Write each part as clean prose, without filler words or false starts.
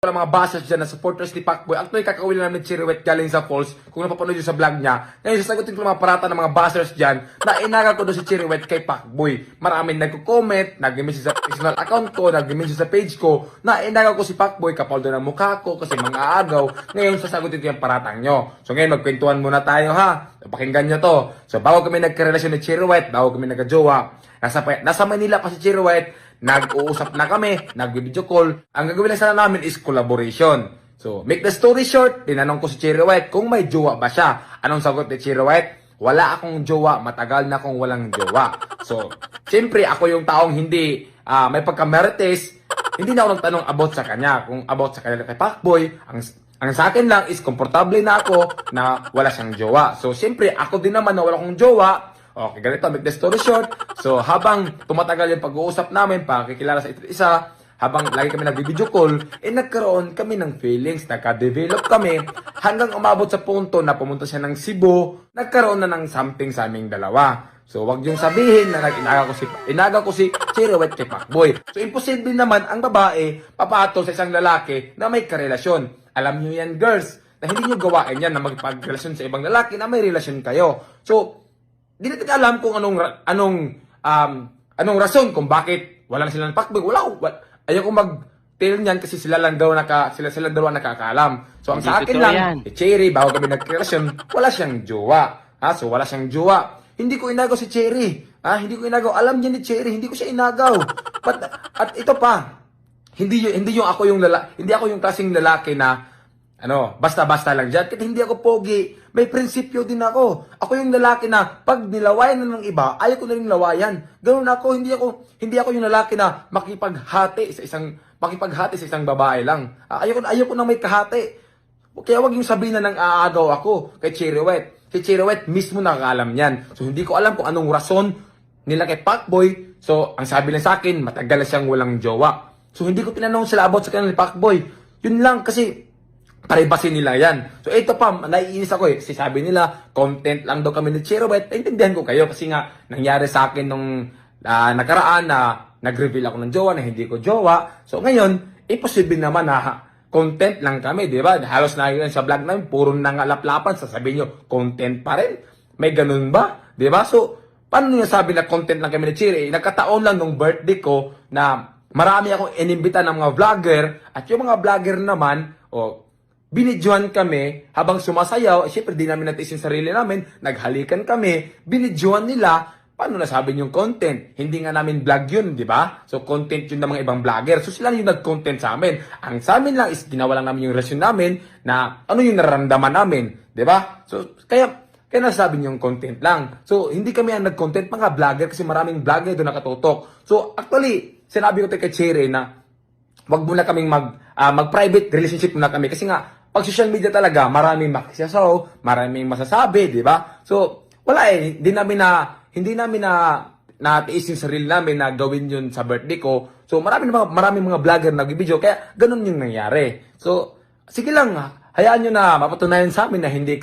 Wala mga basas dyan na supporters ni Pacboy. Actually, kakawin lang namin Chiriwet galing sa Falls. Kung napapanood nyo sa vlog niya. Ngayon, sasagutin ko mga parata ng mga basers dyan na inaga ko doon si Chiriwet kay Pacboy. Maraming nagko-comment, nag-message sa personal account ko, nag-message sa page ko, na inaga ko si Pacboy kapal doon ang mukha ko kasi mga agaw. Ngayon, sasagutin ko yung paratang nyo. So ngayon, magkwentuhan muna tayo ha. Pakinggan nyo to. So bago kami nagkarelasyon ni Chiriwet, bago kami nagka-jowa, nasa Manila pa si Chiriwet, nag-uusap na kami, nag-video call. Ang gagawin lang sana namin is collaboration. So, make the story short, tinanong ko si Chiriwet kung may jowa ba siya. Anong sagot ni Chiriwet? Wala akong jowa, matagal na akong walang jowa. So, siyempre, ako yung taong hindi may pagka-marites, hindi na ako nagtanong about sa kanya. Kung about sa kanya kay Pacboy, ang sa akin lang is komportable na ako na wala siyang jowa. So, siyempre, ako din naman na wala akong jowa. Okay, ganito, make the story short. So, habang tumatagal yung pag-uusap namin, pakikilala sa isa't isa, habang lagi kami nag-video call, nagkaroon kami ng feelings, nagka-develop kami, hanggang umabot sa punto na pumunta siya ng Cebu, nagkaroon na ng something sa aming dalawa. So, wag yung sabihin na inaga ko si Chiriwet kay Pacboy. So, imposible naman ang babae papatol sa isang lalaki na may karelasyon. Alam nyo yan, girls, na hindi nyo gawain yan na magpagrelasyon sa ibang lalaki na may relasyon kayo. So, di natin alam kung anong rason kung bakit wala na sila ng Pacboy. Ayaw ko mag-tell niyan kasi sila lang daw nakakaalam. So, ang sa akin lang, Cherry, bago kami nagrelasyon, wala siyang jowa. So, wala siyang jowa. Hindi ko inagaw si Cherry. Hindi ko inagaw. Alam niya ni Cherry, hindi ko siya inagaw. At ito pa, hindi ako yung klaseng lalaki na basta-basta lang dyan. Kasi hindi ako pogi. May prinsipyo din ako. Ako yung lalaki na pag nilawayan na ng iba, ayaw ko na rin lawayan. Ganun ako. Hindi ako yung lalaki na makipaghati sa isang babae lang. Ayaw ko na may kahati. Kaya wag yung sabihin na nang aagaw ako kay Chiriwet. Si Chiriwet mismo nakakaalam yan. So hindi ko alam kung anong rason nila kay Pacboy. So ang sabi lang sa akin, matagal na siyang walang jowa. So hindi ko tinanong sila about sa kanila ni Pacboy. Yun lang kasi privacy nila yan. So ito pa, naiinis ako kasi sabi nila, content lang daw kami ni Chiriwet. Naintindihan ko kayo kasi nga nangyari sa akin nung nakaraan na nag-reveal ako ng jowa na hindi ko jowa. So ngayon, imposible naman na content lang kami, di ba? Halos na yun sa vlog namin, puro nangalaplapan, sasabihin nyo, content pa rin. May ganun ba? Di ba? So, paano nyo sabi na content lang kami ni Chiri? Nagkataon lang nung birthday ko na marami akong inimbita ng mga vlogger at yung mga vlogger naman, binidyohan kami habang sumasayaw. Siyempre, di namin natin yung sarili namin. Naghalikan kami. Binidyohan nila. Paano nasabi yung content? Hindi nga namin vlog yun, di ba? So, content yun ng mga ibang vlogger. So, sila yung nag-content sa amin. Ang sa amin lang is ginawa lang namin yung relasyon namin na ano yung nararamdaman namin. Di ba? So, kaya nasabi yung content lang. So, hindi kami ang nag-content mga vlogger kasi maraming vlogger doon nakatutok. So, actually, sinabi ko kay Cherry na wag muna kaming mag-private relationship muna kami kasi nga, pag social media talaga, maraming makisasaw, maraming masasabi, di ba? So, wala hindi namin natiis yung sarili namin na gawin yun sa birthday ko. So, maraming mga vlogger nag-video, kaya ganun yung nangyari. So, sige lang, hayaan nyo na mapatunayan sa amin na hindi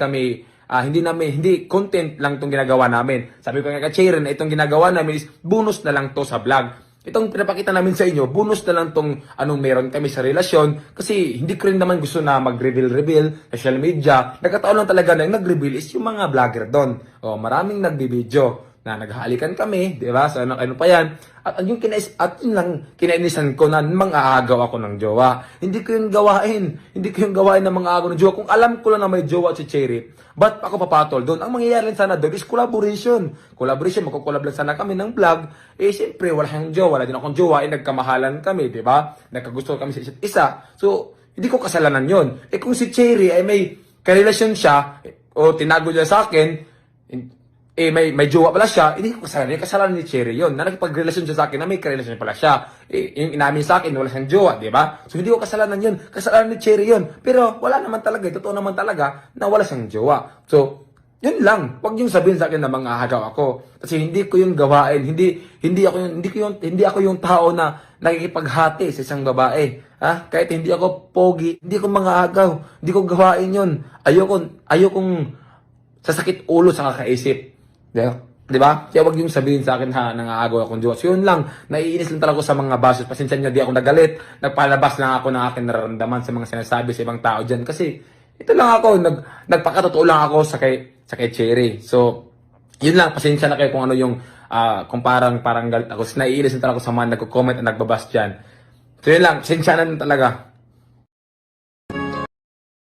content lang itong ginagawa namin. Sabi ko nga kay Cherry na itong ginagawa namin is bonus na lang to sa vlog. Itong pinapakita namin sa inyo, bonus na lang tong anong meron kami sa relasyon kasi hindi ko rin naman gusto na mag-reveal social media. Nagkataon lang talaga na yung nag-reveal is yung mga vlogger doon. Maraming nagbibideo na naghahalikan kami, di ba? So ano pa yan? At yun lang kinainisan ko na mang-aagaw ako ng jowa. Hindi ko yung gawain ng mga agaw ng jowa. Kung alam ko lang na may jowa si Cherry, ba't ako papatol doon? Ang mangyayari lang sana doon is collaboration. Magkukulab lang sana kami ng vlog. Siyempre, wala siyang jowa, wala din akong jowa, nagkamahalan kami, di ba? Nagkagusto kami sa isa't isa. So, hindi ko kasalanan yon. Kung si Cherry ay may karelasyon siya, o tinago niya sa akin, may jowa pala siya, hindi ko kasalanan. Yung kasalanan ni Cherry yun. Na nakipagrelasyon siya sa akin na may karelasyon pala siya. Yung inamin sa akin, wala siyang jowa, di ba? So, hindi ko kasalanan yun. Kasalanan ni Cherry yun. Pero, wala naman talaga. Totoo naman talaga na wala siyang jowa. So, yun lang. Huwag yung sabihin sa akin na mga hagaw ako. Kasi hindi ko yung gawain. Hindi ako yung tao na nakikipaghati sa isang babae. Kahit hindi ako pogi, hindi ko mga hagaw. Hindi ko gawain yun. Ayokong sasakit ulo sa kakaisip. Di ba? Kaya wag yung sabihin sa akin ha, nangaagaw akong jowa. So yun lang, naiinis lang talaga ako sa mga basos. Pasensya nyo, di ako nagalit. Nagpalabas lang ako ng aking nararamdaman sa mga sinasabi sa ibang tao dyan. Kasi ito lang ako, nagpakatotoo lang ako sa kay Cherry. So, yun lang, pasensya na kayo kung ano yung, kung parang galit ako. Naiinis lang talaga ako sa mga nagko-comment at nagbabas dyan. So yun lang, pasensya na talaga.